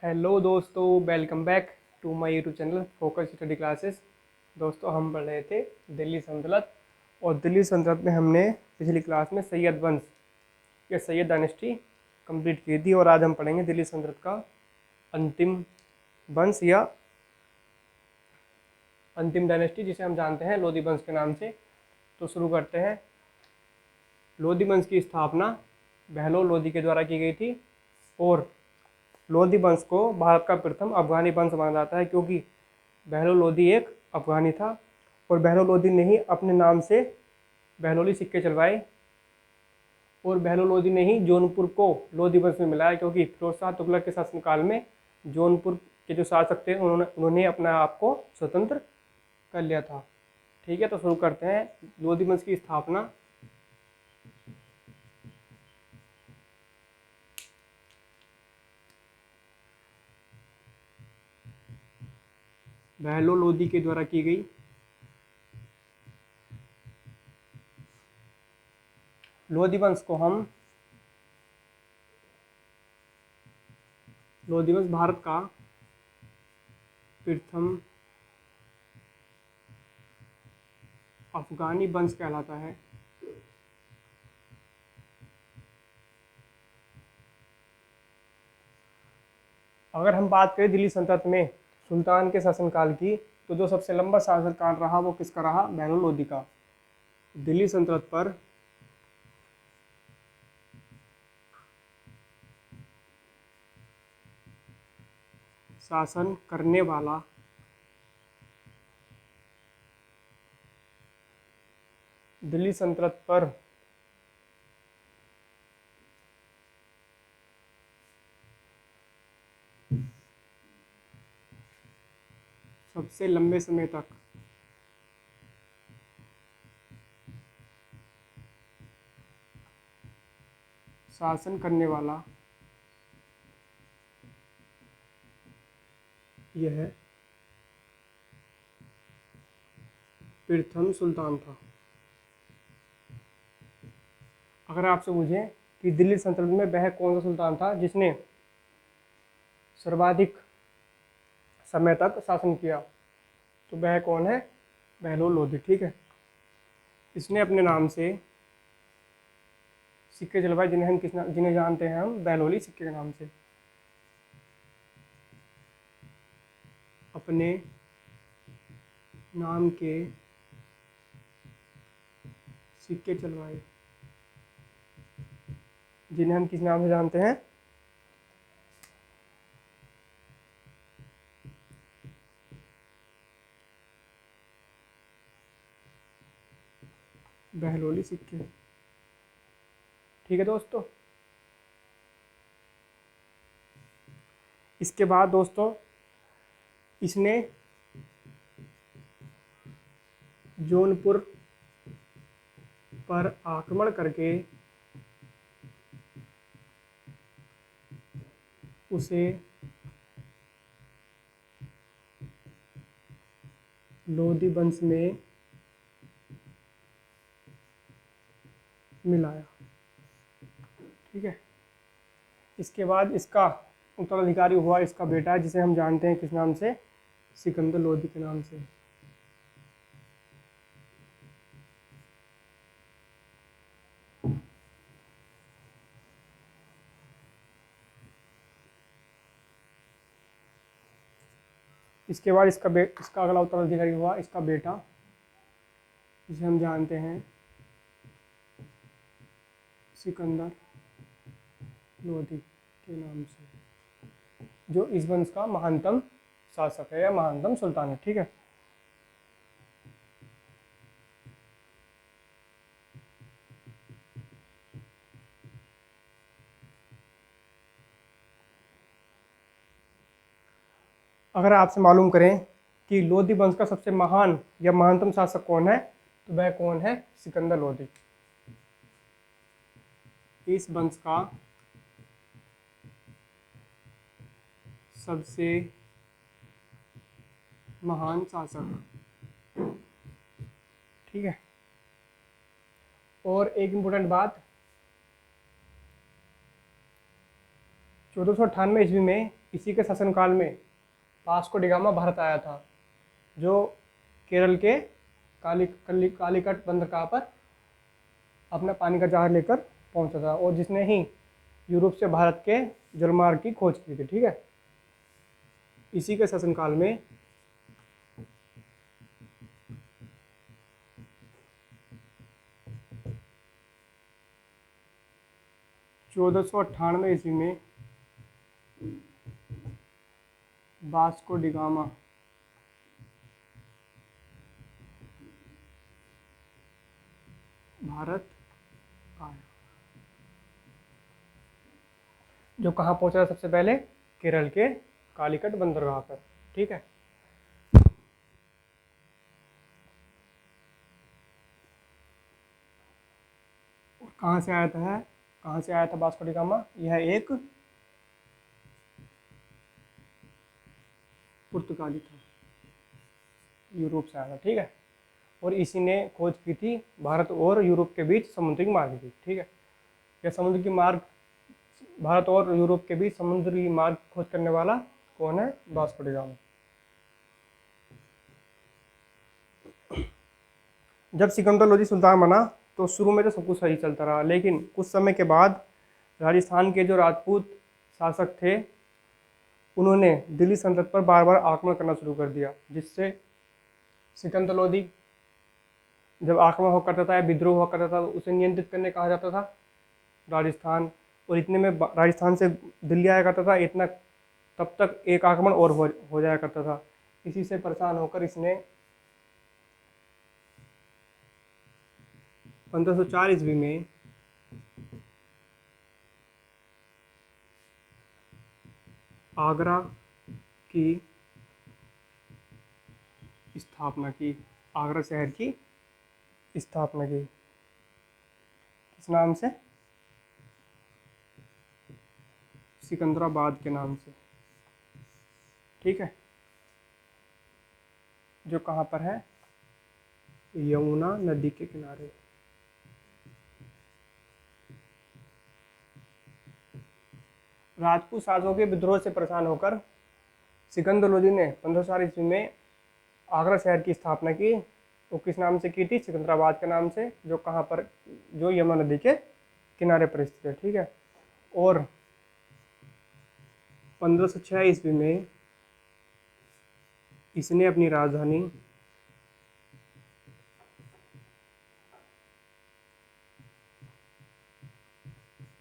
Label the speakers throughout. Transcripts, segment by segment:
Speaker 1: Hello दोस्तों, welcome back to my YouTube channel focus study classes. दोस्तों, हम पढ़ रहे थे दिल्ली सल्तनत, और दिल्ली सल्तनत में हमने पिछली क्लास में सैयद वंश या सैयद डायनेस्टी कंप्लीट की थी। और आज हम पढ़ेंगे दिल्ली सल्तनत का अंतिम वंश या अंतिम डायनेस्टी, जिसे हम जानते हैं लोधी वंश के नाम से। तो शुरू करते हैं। लोधी वंश की स्थापना बहलोल लोधी के द्वारा की गई थी, और लोधी वंश को भारत का प्रथम अफगानी वंश माना जाता है, क्योंकि बहलोल लोधी एक अफगानी था। और बहलोल लोधी ने ही अपने नाम से बहलोली सिक्के चलवाए, और बहलोल लोधी ने ही जौनपुर को लोधी वंश में मिलाया, क्योंकि फिरोज शाह तुगलक के शासनकाल में जौनपुर के जो शासक थे उन्होंने अपने आप को स्वतंत्र कर लिया था। ठीक है, तो शुरू करते हैं। लोधी वंश की स्थापना बहलोल लोधी के द्वारा की गई। लोधी वंश भारत का प्रथम अफगानी वंश कहलाता है। अगर हम बात करें दिल्ली सल्तनत में सुल्तान के शासनकाल की, तो जो सबसे लंबा शासनकाल रहा वो किसका रहा? बहलोल लोधी का। दिल्ली सल्तनत पर शासन करने वाला दिल्ली सल्तनत पर सबसे लंबे समय तक शासन करने वाला यह प्रथम सुल्तान था। अगर आपसे पूछे कि दिल्ली सल्तनत में वह कौन सा सुल्तान था जिसने सर्वाधिक समय तक शासन किया, तो वह कौन है? बहलोल लोधी। ठीक है, इसने अपने नाम से सिक्के चलवाए, जिन्हें जानते हैं हम बहलोली सिक्के के नाम से। अपने नाम के सिक्के चलवाए, जिन्हें हम किस नाम से जानते हैं? बहलोली सिक्के। ठीक है दोस्तों, इसके बाद दोस्तों इसने जौनपुर पर आक्रमण करके उसे लोधी वंश में मिलाया। ठीक है, इसके बाद इसका उत्तराधिकारी हुआ इसका बेटा, जिसे हम जानते हैं किस नाम से? सिकंदर लोधी के नाम से। इसके बाद इसका अगला उत्तराधिकारी हुआ इसका बेटा, जिसे हम जानते हैं सिकंदर लोधी के नाम से, जो इस वंश का महानतम शासक है या महानतम सुल्तान है। ठीक है, अगर आपसे मालूम करें कि लोधी वंश का सबसे महान या महानतम शासक कौन है, तो वह कौन है? सिकंदर लोधी। इस वंश का सबसे महान शासक। ठीक है, और एक इम्पोर्टेंट बात, 1498 ईस्वी में इसी के शासनकाल में वास्को डी गामा भारत आया था, जो केरल के कालीकट बंदरगाह पर अपना पानी का जहाज लेकर पहुंचा था, और जिसने ही यूरोप से भारत के जलमार्ग की खोज की थी। ठीक है, इसी के शासनकाल में 1498 ईस्वी में वास्को डी गामा भारत आया, जो कहाँ पहुंचा था सबसे पहले? केरल के कालीकट बंदरगाह पर। ठीक है, और कहाँ से आया था? कहाँ से आया था वास्को डी गामा? यह एक पुर्तगाली था, यूरोप से आया था। ठीक है, और इसी ने खोज की थी भारत और यूरोप के बीच समुद्री मार्ग की। ठीक है, यह समुद्री मार्ग, भारत और यूरोप के बीच समुद्री मार्ग खोज करने वाला कौन है? Vasco D gamma. जब सिकंदर लोदी सुल्तान बना तो शुरू में तो सब कुछ सही चलता रहा, लेकिन कुछ समय के बाद राजस्थान के जो राजपूत शासक थे, उन्होंने दिल्ली सल्तनत पर बार बार आक्रमण करना शुरू कर दिया, जिससे सिकंदर लोदी जब आक्रमण हुआ करता था या विद्रोह हुआ करता था, उसे नियंत्रित करने कहा जाता था राजस्थान, और इतने में राजस्थान से दिल्ली आया करता था, इतना तब तक एक आक्रमण और हो जाया करता था। इसी से परेशान होकर इसने 1504 ईस्वी में आगरा की स्थापना की, आगरा शहर की स्थापना की। किस नाम से? सिकंदराबाद के नाम से। ठीक है, जो कहाँ पर है? यमुना नदी के किनारे। राजपूत शासकों के विद्रोह से परेशान होकर सिकंदर लोदी ने 1504 ईस्वी में आगरा शहर की स्थापना की। वो किस नाम से की थी? सिकंदराबाद के नाम से, जो कहाँ पर? जो यमुना नदी के किनारे पर स्थित है। ठीक है, और 1506 ईस्वी में इसने अपनी राजधानी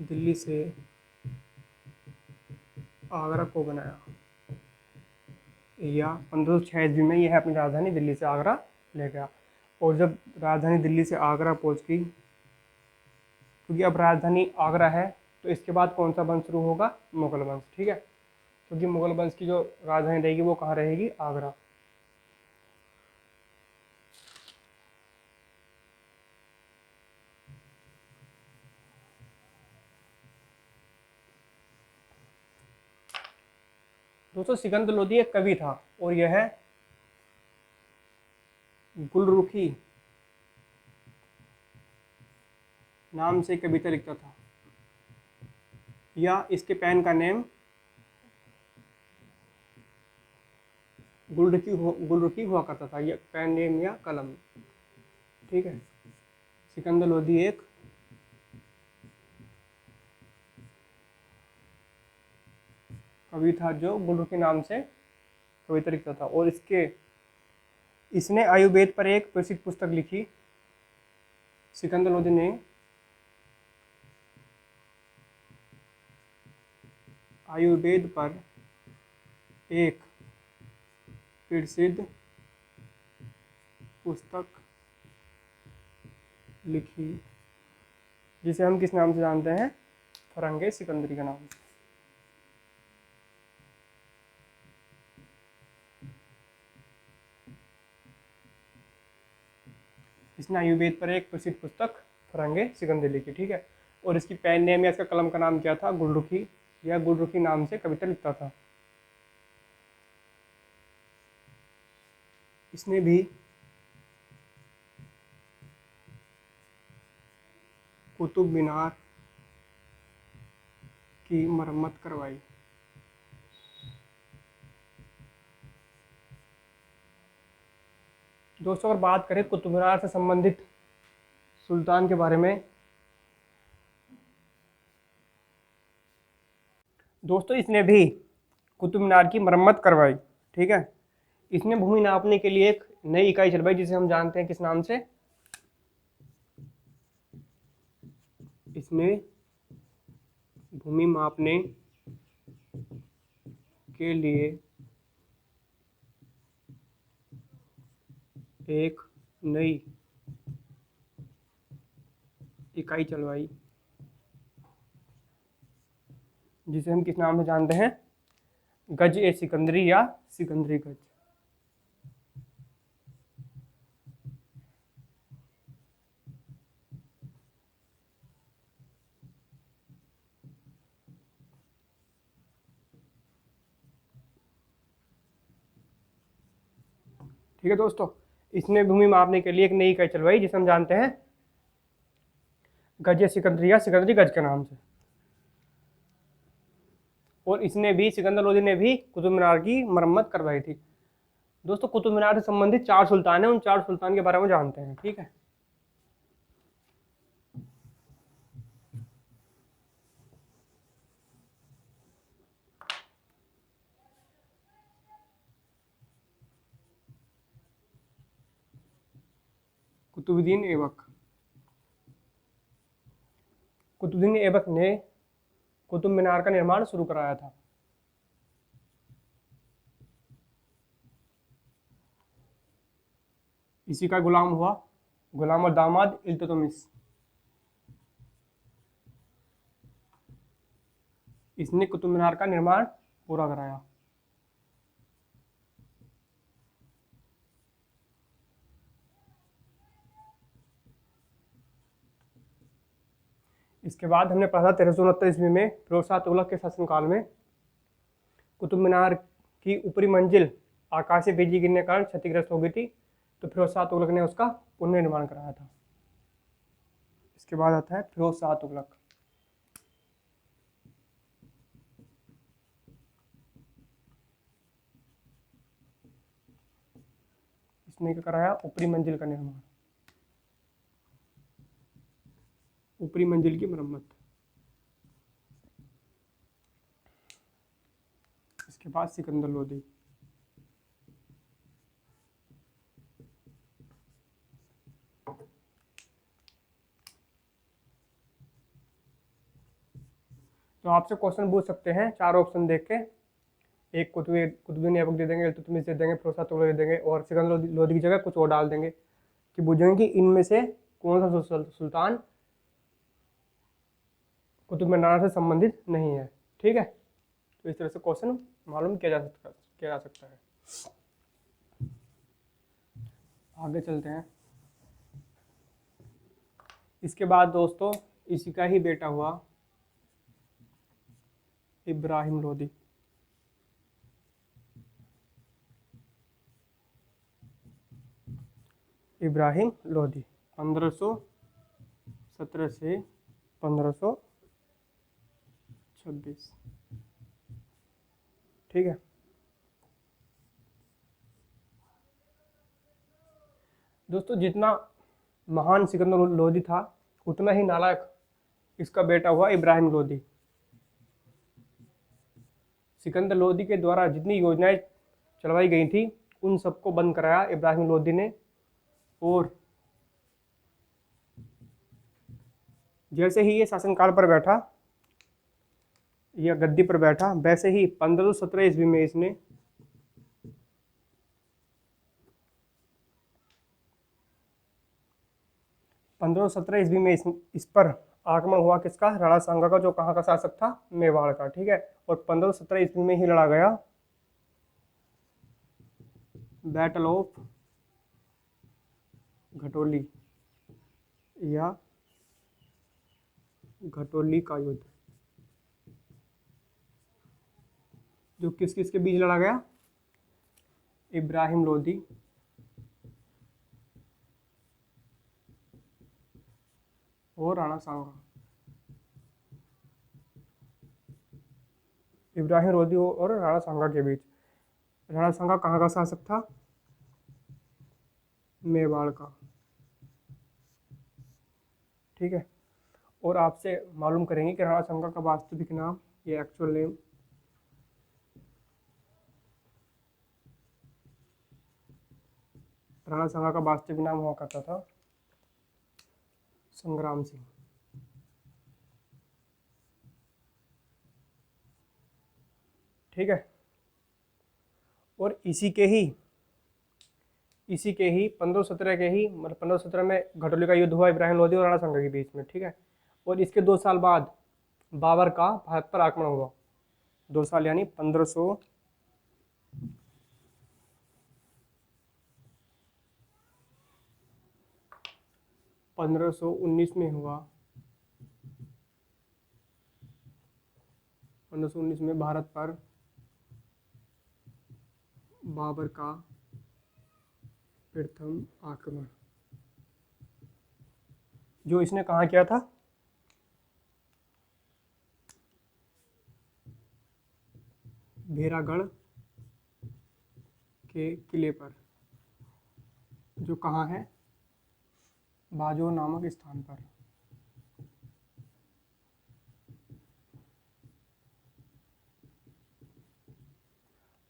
Speaker 1: दिल्ली से आगरा को बनाया, या 1506 ईस्वी में यह अपनी राजधानी दिल्ली से आगरा ले गया। और जब राजधानी दिल्ली से आगरा पहुंच गई, क्योंकि अब राजधानी आगरा है, तो इसके बाद कौन सा वंश शुरू होगा? मुगल वंश। ठीक है, क्योंकि मुगल वंश की जो राजधानी रहेगी वो कहाँ रहेगी? आगरा। दोस्तों, सिकंदर लोदी एक कवि था, और यह गुलरुखी नाम से कविता लिखता था, या इसके पेन का नेम गुलरुखी हुआ करता था, या पेन नेम या कलम। ठीक है, सिकंदर लोदी एक कवि था जो गुलरुखी नाम से कविता लिखता था, और इसने आयुर्वेद पर एक प्रसिद्ध पुस्तक लिखी। सिकंदर लोदी ने आयुर्वेद पर एक प्रसिद्ध पुस्तक लिखी, जिसे हम किस नाम से जानते हैं? फरंगे सिकंदरी के नाम से। इसने आयुर्वेद पर एक प्रसिद्ध पुस्तक फरंगे सिकंदरी लिखी। ठीक है, और इसकी पेन नेम या इसका कलम का नाम क्या था? गुलरुखी, या गुलरुखी नाम से कविता लिखता था। इसने भी कुतुब मीनार की मरम्मत करवाई। दोस्तों अगर बात करें कुतुब मीनार से संबंधित सुल्तान के बारे में, दोस्तों इसने भी कुतुब मीनार की मरम्मत करवाई। ठीक है, इसने भूमि नापने के लिए एक नई इकाई चलवाई जिसे हम जानते हैं किस नाम से, इसने भूमि मापने के लिए एक नई इकाई चलवाई जिसे हम किस नाम से जानते हैं, गज ए सिकंदरी या सिकंदरी गज। ठीक है दोस्तों, इसने भूमि मापने के लिए एक नई इकाई चलवाई जिसे हम जानते हैं गज ए सिकंदरी या सिकंदरी गज के नाम से। और इसने भी, सिकंदर लोदी ने भी कुतुब मीनार की मरम्मत करवाई थी। दोस्तों कुतुब मीनार से संबंधित 4 सुल्तान हैं, उन 4 सुल्तान के बारे में जानते हैं। ठीक है, कुतुबुद्दीन ऐबक। कुतुबुद्दीन ऐबक ने कुतुब मीनार का निर्माण शुरू कराया था। इसी का गुलाम हुआ, गुलाम और दामाद इल्तुतमिश। इसने कुतुब मीनार का निर्माण पूरा कराया। इसके बाद हमने पढ़ा 1369 ईस्वी में फिरोज शाह तुगलक के शासनकाल में कुतुब मीनार की ऊपरी मंजिल आकाशीय बिजली गिरने के कारण क्षतिग्रस्त हो गई थी, तो फिरोज शाह तुगलक ने उसका पुनर्निर्माण कराया था। इसके बाद आता है फिरोज शाह तुगलक। इसने क्या कराया, ऊपरी मंजिल का निर्माण, ऊपरी मंजिल की मरम्मत। इसके बाद सिकंदर लोदी। तो आपसे क्वेश्चन पूछ सकते हैं 4 ऑप्शन देख के, एक कुतुबुद्दीन ऐबक दे देंगे, इल्तुतमिश दे देंगे, फिरोज शाह तुगलक दे देंगे, और सिकंदर लोदी की जगह कुछ और डाल देंगे कि पूछेंगे कि इनमें से कौन सा सुल्तान कुतुब मीनार से संबंधित नहीं है। ठीक है, तो इस तरह से क्वेश्चन मालूम किया जा सकता है। आगे चलते हैं। इसके बाद दोस्तों इसी का ही बेटा हुआ इब्राहिम लोदी। इब्राहिम लोदी 1517 से 1526। ठीक है दोस्तों, जितना महान सिकंदर लोदी था उतना ही नालायक इसका बेटा हुआ इब्राहिम लोदी। सिकंदर लोदी के द्वारा जितनी योजनाएं चलवाई गई थी उन सबको बंद कराया इब्राहिम लोदी ने, और जैसे ही ये शासनकाल पर बैठा या गद्दी पर बैठा, वैसे ही 1517 ईस्वी में इसने इस पर आक्रमण हुआ किसका, राणा सांगा का, जो कहाँ का शासक था, मेवाड़ का। ठीक है, और 1517 ईस्वी में ही लड़ा गया बैटल ऑफ घटोली या घटोली का युद्ध, जो किस किस के बीच लड़ा गया, इब्राहिम लोदी और राणा सांगा। इब्राहिम लोदी और राणा सांगा के बीच। राणा सांगा कहाँ का शासक था, मेवाड़ का। ठीक है। और आपसे मालूम करेंगे कि राणा सांगा का वास्तविक नाम, ये एक्चुअल नेम। राणा सांगा का वास्तविक नाम हुआ करता था संग्राम सिंह। ठीक है। और इसी के ही 1517 के ही मतलब 1517 में घटोली का युद्ध हुआ इब्राहिम लोदी और राणा सांगा के बीच में। ठीक है। और इसके 2 साल बाद बाबर का भारत पर आक्रमण हुआ। 2 साल यानी 1519 में हुआ। 1519 में भारत पर बाबर का प्रथम आक्रमण, जो इसने कहाँ किया था? भेरागढ़ के किले पर, जो कहाँ है? बाजो नामक स्थान पर।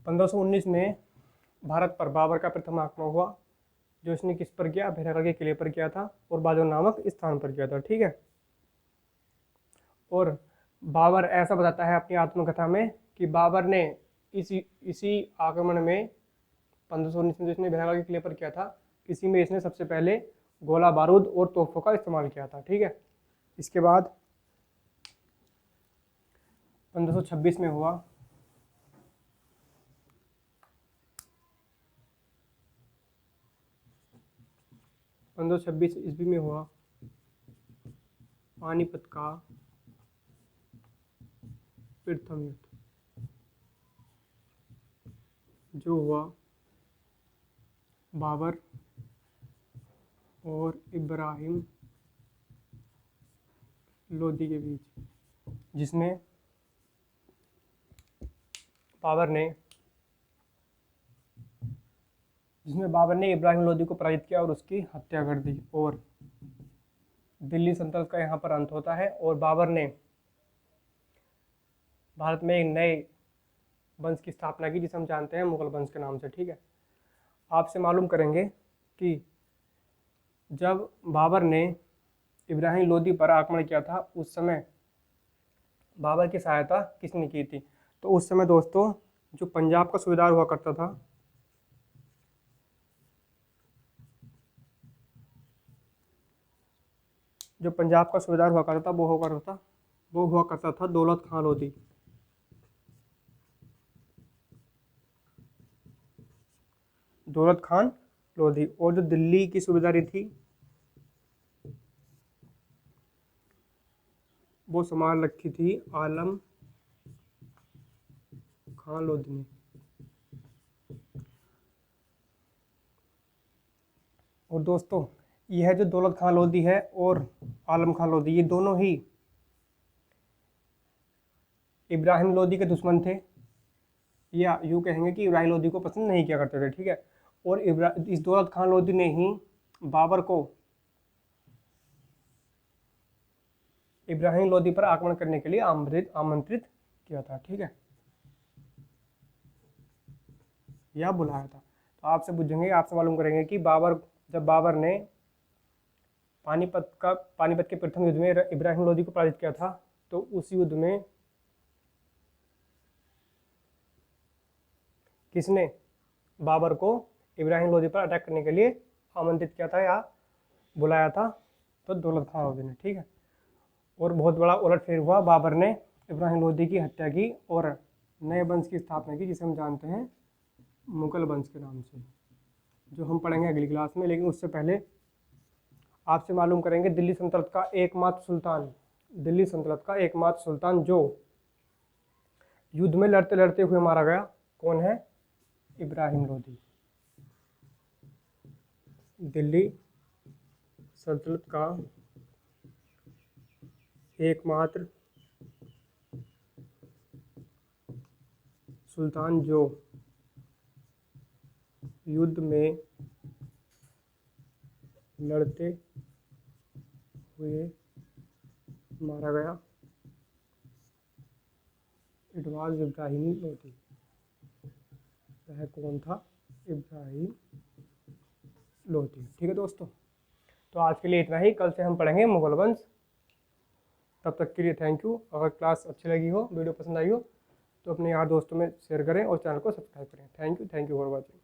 Speaker 1: पंद्रह सौ उन्नीस में भारत पर बाबर का प्रथम आक्रमण हुआ, जो इसने किस पर किया? भेरागढ़ के किले पर किया था और बाजो नामक स्थान पर किया था। ठीक है। और बाबर ऐसा बताता है अपनी आत्मकथा में कि बाबर ने इसी आक्रमण में 1519 में जिसने भेरागढ़ के किले पर किया था, इसी में इसने सबसे पहले गोला बारूद और तोपों का इस्तेमाल किया था। ठीक है। इसके बाद 1526 में हुआ 1526 ईस्वी में हुआ पानीपत का प्रथम युद्ध, जो हुआ बाबर और इब्राहिम लोदी के बीच, जिसमें बाबर ने इब्राहिम लोदी को पराजित किया और उसकी हत्या कर दी। और दिल्ली सल्तनत का यहाँ पर अंत होता है और बाबर ने भारत में एक नए वंश की स्थापना की, जिसे हम जानते हैं मुगल वंश के नाम से। ठीक है। आपसे मालूम करेंगे कि जब बाबर ने इब्राहिम लोदी पर आक्रमण किया था, उस समय बाबर की सहायता किसने की थी? तो उस समय दोस्तों जो पंजाब का सूबेदार हुआ करता था, वो हुआ करता था दौलत खां लोधी। दौलत खान लोधी। और जो दिल्ली की सूबेदारी थी वो संभाल रखी थी आलम खान लोधी ने। और दोस्तों यह जो दौलत खान लोधी है और आलम खान लोधी, ये दोनों ही इब्राहिम लोदी के दुश्मन थे, या यूँ कहेंगे कि इब्राहिम लोदी को पसंद नहीं किया करते थे। ठीक है। और इस दौलत खान लोदी ने ही बाबर को इब्राहिम लोदी पर आक्रमण करने के लिए आमंत्रित किया था। ठीक है। या बुलाया था। तो आपसे पूछेंगे, आपसे मालूम करेंगे कि जब बाबर ने पानीपत के प्रथम युद्ध में इब्राहिम लोदी को पराजित किया था, तो उस युद्ध में किसने बाबर को इब्राहिम लोदी पर अटैक करने के लिए आमंत्रित किया था या बुलाया था? तो दौलत खान लोधी ने। ठीक है। और बहुत बड़ा उलटफेर हुआ, बाबर ने इब्राहिम लोदी की हत्या की और नए वंश की स्थापना की, जिसे हम जानते हैं मुगल वंश के नाम से, जो हम पढ़ेंगे अगली क्लास में। लेकिन उससे पहले आपसे मालूम करेंगे दिल्ली सल्तनत का एकमात्र सुल्तान जो युद्ध में लड़ते लड़ते हुए मारा गया, कौन है? इब्राहिम लोदी। दिल्ली सल्तनत का एकमात्र सुल्तान जो युद्ध में लड़ते हुए मारा गया। It was Ibrahim Lodi. वह कौन था? इब्राहिम लोदी। ठीक है दोस्तों, तो आज के लिए इतना ही। कल से हम पढ़ेंगे मुगल वंश। तब तक के लिए थैंक यू। अगर क्लास अच्छी लगी हो, वीडियो पसंद आई हो, तो अपने यार दोस्तों में शेयर करें और चैनल को सब्सक्राइब करें। Thank you for watching.